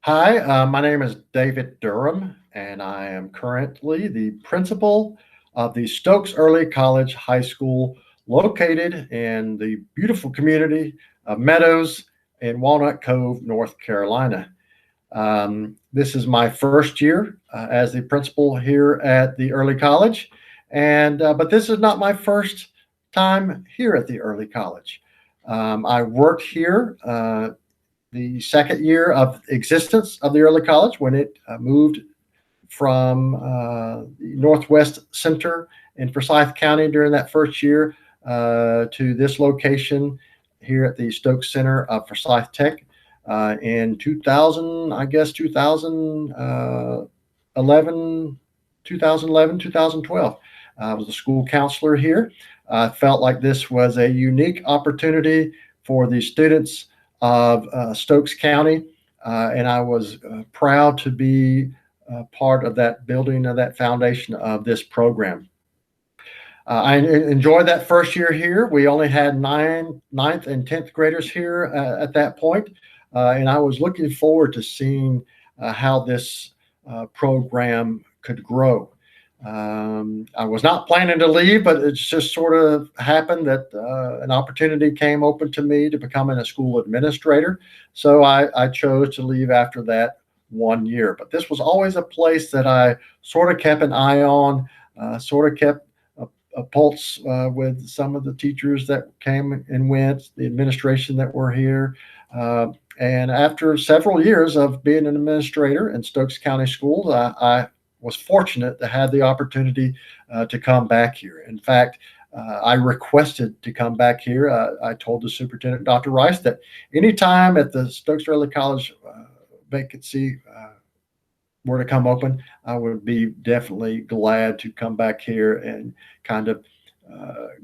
Hi, my name is David Durham, and I am currently the principal of the Stokes Early College High School, located in the beautiful community of Meadows in Walnut Cove, North Carolina. This is my first year as the principal here at the early college, and but this is not my first time here at the early college. I worked here the second year of existence of the early college when it moved from the Northwest Center in Forsyth County during that first year to this location here at the Stokes Center of Forsyth Tech in 2000, I guess 2011, 2011, 2012. I was a school counselor here. I felt like this was a unique opportunity for the students of Stokes County, and I was proud to be part of that building of that foundation of this program. I enjoyed that first year here. We only had ninth, and 10th graders here at that point, and I was looking forward to seeing how this program could grow. I was not planning to leave, but it just sort of happened that an opportunity came open to me to becoming a school administrator. So I chose to leave after that 1 year. But this was always a place that I sort of kept an eye on, sort of kept a pulse with some of the teachers that came and went, the administration that were here. And after several years of being an administrator in Stokes County Schools, I was fortunate to have the opportunity to come back here. In fact, I requested to come back here. I told the superintendent, Dr. Rice, that anytime at the Stokes Early College vacancy were to come open, I would be definitely glad to come back here and kind of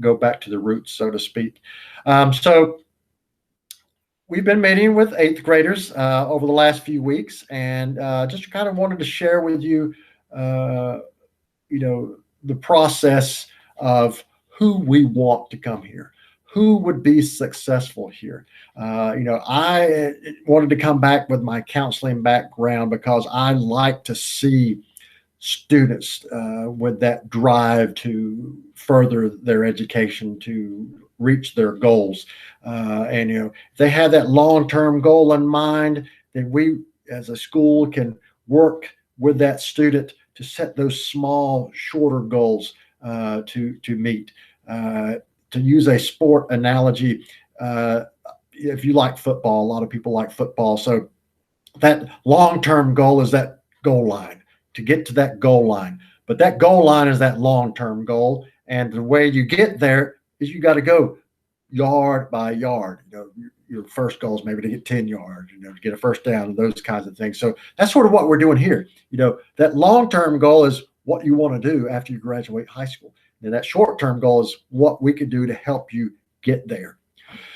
go back to the roots, so to speak. So we've been meeting with eighth graders over the last few weeks, and just kind of wanted to share with you, the process of who we want to come here, who would be successful here. I wanted to come back with my counseling background because I like to see students with that drive to further their education, to reach their goals. And if they have that long-term goal in mind, then we as a school can work with that student to set those small, shorter goals to meet. To use a sport analogy, if you like football, a lot of people like football. So that long-term goal is that goal line, to get to that goal line. But that goal line is that long-term goal. And the way you get there is you got to go yard by yard. Your first goal is maybe to get 10 yards, to get a first down and those kinds of things. So that's sort of what we're doing here. That long-term goal is what you want to do after you graduate high school. And that short-term goal is what we can do to help you get there.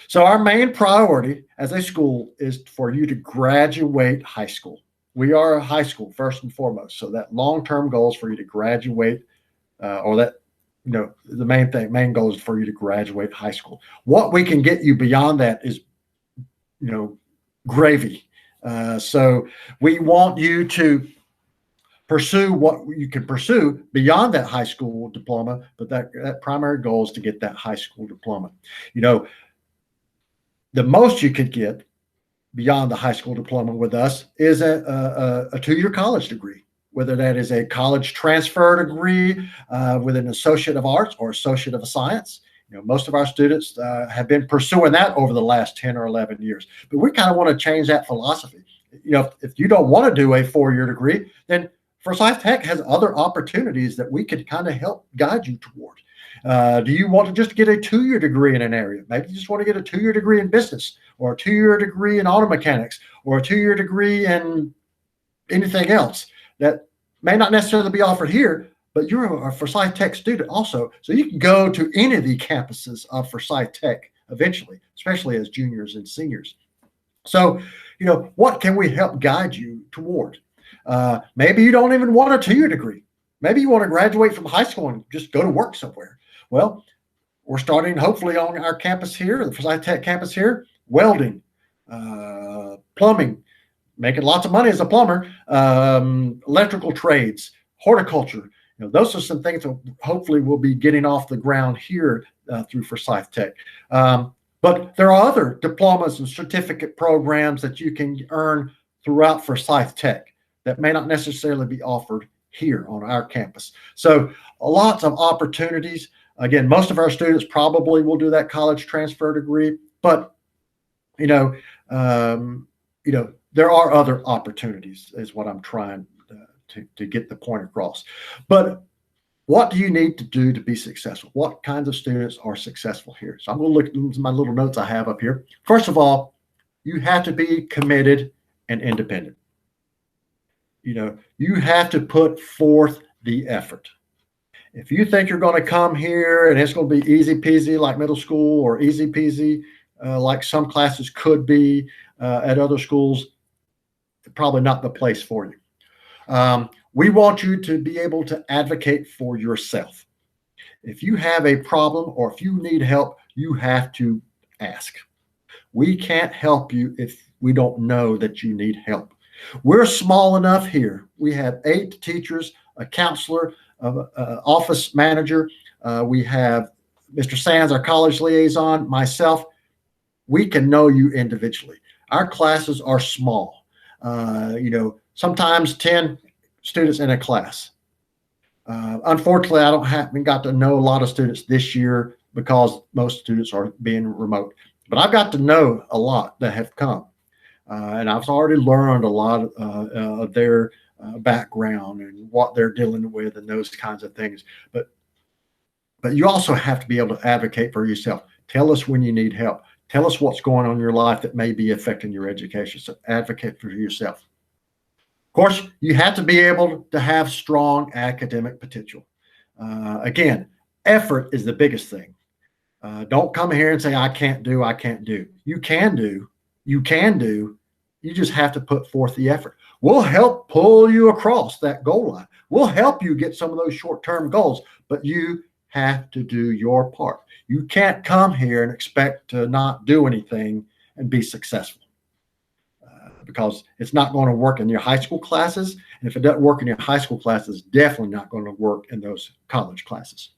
So our main priority as a school is for you to graduate high school. We are a high school first and foremost. So that long-term goal is for you to graduate, the main goal is for you to graduate high school. What we can get you beyond that is, gravy. So we want you to pursue what you can pursue beyond that high school diploma, but that primary goal is to get that high school diploma. The most you could get beyond the high school diploma with us is a 2-year college degree, whether that is a college transfer degree with an Associate of Arts or Associate of Science. Most of our students have been pursuing that over the last 10 or 11 years. But we kind of want to change that philosophy. If you don't want to do a 4-year degree, then Forsyth Tech has other opportunities that we could kind of help guide you toward. Do you want to just get a 2-year degree in an area? Maybe you just want to get a 2-year degree in business, or a 2-year degree in auto mechanics, or a 2-year degree in anything else that may not necessarily be offered here, but you're a Forsyth Tech student also. So you can go to any of the campuses of Forsyth Tech eventually, especially as juniors and seniors. So, what can we help guide you toward? Maybe you don't even want a 2-year degree. Maybe you want to graduate from high school and just go to work somewhere. Well, we're starting hopefully on our campus here, the Forsyth Tech campus here, welding, plumbing, making lots of money as a plumber, electrical trades, horticulture. Those are some things that hopefully will be getting off the ground here through Forsyth Tech. But there are other diplomas and certificate programs that you can earn throughout Forsyth Tech that may not necessarily be offered here on our campus. So lots of opportunities. Again, most of our students probably will do that college transfer degree, but you know, there are other opportunities, is what I'm trying to get the point across. But what do you need to do to be successful? What kinds of students are successful here? So I'm going to look at my little notes I have up here. First of all, you have to be committed and independent. You have to put forth the effort. If you think you're going to come here and it's going to be easy peasy like middle school, or easy peasy like some classes could be at other schools, probably not the place for you. We want you to be able to advocate for yourself. If you have a problem or if you need help, you have to ask. We can't help you if we don't know that you need help. We're small enough here. We have 8 teachers, a counselor, office manager. We have Mr. Sands, our college liaison, myself. We can know you individually. Our classes are small. Sometimes 10 students in a class. Unfortunately, I haven't got to know a lot of students this year because most students are being remote. But I've got to know a lot that have come. And I've already learned a lot of their background and what they're dealing with and those kinds of things. But you also have to be able to advocate for yourself. Tell us when you need help. Tell us what's going on in your life that may be affecting your education. So advocate for yourself. Of course, you have to be able to have strong academic potential. Again, effort is the biggest thing. Don't come here and say, I can't do. You can do. You just have to put forth the effort. We'll help pull you across that goal line. We'll help you get some of those short-term goals, but you have to do your part. You can't come here and expect to not do anything and be successful. Because it's not going to work in your high school classes. And if it doesn't work in your high school classes, definitely not going to work in those college classes.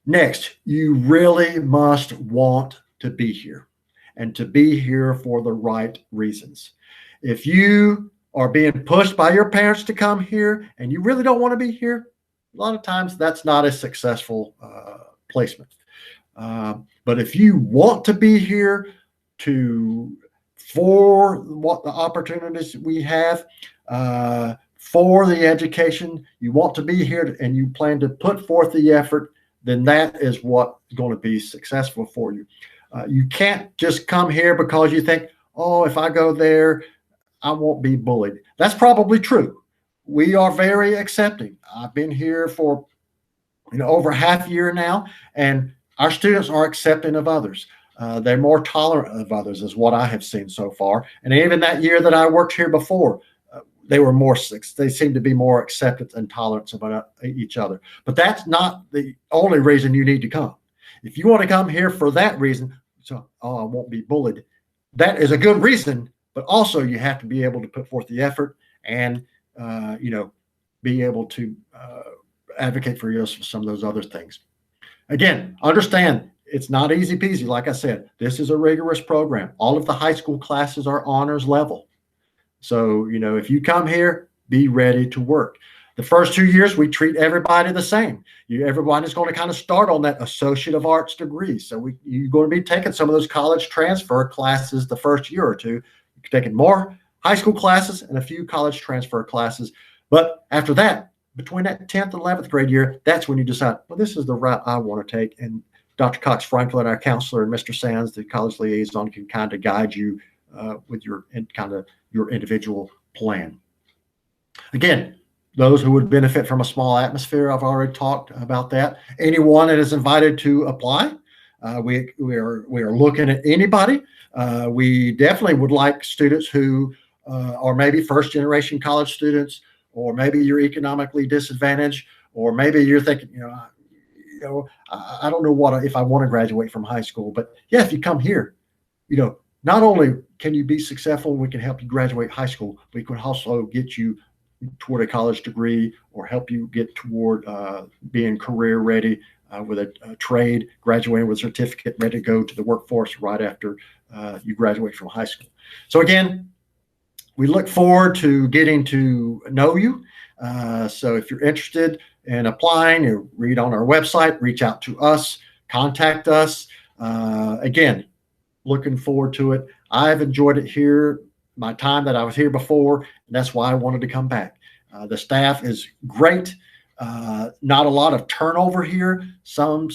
Next, you really must want to be here, and to be here for the right reasons. If you are being pushed by your parents to come here and you really don't want to be here, a lot of times that's not a successful placement. But if you want to be here for what the opportunities we have, for the education, you want to be here and you plan to put forth the effort, then that is what's going to be successful for you. You can't just come here because you think, oh, if I go there, I won't be bullied. That's probably true. We are very accepting. I've been here for over half a year now, and our students are accepting of others. They're more tolerant of others, is what I have seen so far. And even that year that I worked here before, they seem to be more acceptance and tolerance about each other. But that's not the only reason you need to come. If you want to come here for that reason, I won't be bullied, that is a good reason. But also you have to be able to put forth the effort and be able to advocate for yourself for some of those other things. Again, understand it's not easy peasy. Like I said, this is a rigorous program. All of the high school classes are honors level. So, if you come here, be ready to work. The first 2 years, we treat everybody the same. Everyone is going to kind of start on that Associate of Arts degree. So you're going to be taking some of those college transfer classes the first year or two. You're taking more high school classes and a few college transfer classes. But after that, between that 10th and 11th grade year, that's when you decide, well, this is the route I want to take. And Dr. Cox Franklin, our counselor, and Mr. Sands, the college liaison, can kind of guide you with your individual plan. Again, those who would benefit from a small atmosphere, I've already talked about that. Anyone that is invited to apply, we are looking at anybody. We definitely would like students who are maybe first-generation college students, or maybe you're economically disadvantaged, or maybe you're thinking, I don't know if I want to graduate from high school. But yeah, if you come here, not only can you be successful, we can help you graduate high school, we can also get you toward a college degree or help you get toward being career ready with a trade, graduating with a certificate, ready to go to the workforce right after you graduate from high school. So again, we look forward to getting to know you. So if you're interested in applying, you read on our website, reach out to us, contact us. Again, looking forward to it. I've enjoyed it here, my time that I was here before, and that's why I wanted to come back. The staff is great. Not a lot of turnover here. Some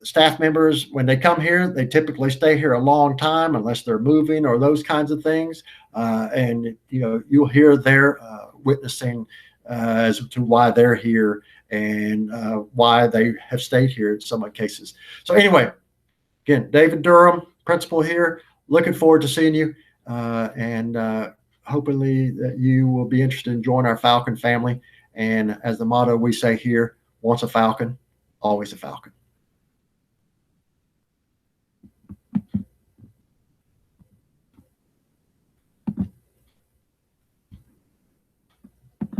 staff members, when they come here, they typically stay here a long time unless they're moving or those kinds of things. And you'll hear their witnessing as to why they're here and why they have stayed here in some cases. So anyway, again, David Durham, principal here. Looking forward to seeing you, and hopefully that you will be interested in joining our Falcon family. And as the motto we say here, once a Falcon, always a Falcon.